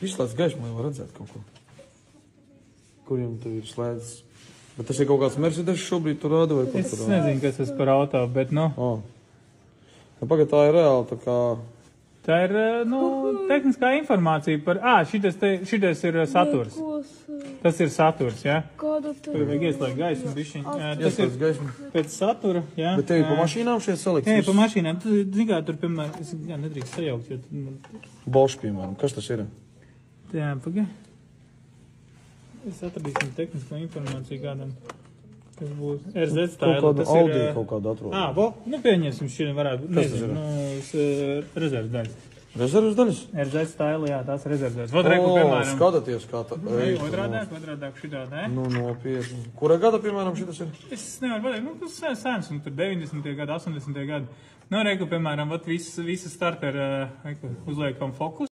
Izslēdz gaismu, lai var redzēt kaut ko. Kuriem tev ir slēdzis? Bet tas ir kaut kāds Mercedes šobrīd tur rāda vai pat tur rāda? Es nezinu, kas tas par auto, bet, nu... Pagad, tā ir reāli, tā kā... Tā ir, tehniskā informācija par... šitas ir saturs. Tas ir saturs, jā? Kāda tev? Tur vajag ieslēgt gaismu bišķiņ. Tas ir gaismu. pēc satura, jā. Bet tev ir pa mašīnām šie salikts? Jā, pa mašīnām. Tu, zini kā, tur, piemēram, jā, nedrīkst sajaukt, jo... Bosch, piemēram. Kas tas ir? Jā, pagaid. Es atradīsim tehnisko informāciju kādam. Tas būs RZ style. Kaut kādu Audi kaut kādu atrod. Pieņemsim, šķiet varētu būt. Kas tas ir? Rezerves daļas. Rezerves daļas? RZ style, jā, tās rezerves daļas. Vot reku, piemēram. Skatāties, kā tā. Kvadrādāk šitā, ne? Nu, nopietni. Kurā gada, piemēram, šitas ir? Es nevaru pateikt, tas sēns, tur 90. gadi, 80. gadi. Nu, reku, piemēram, visi starteri uzliekam fokus.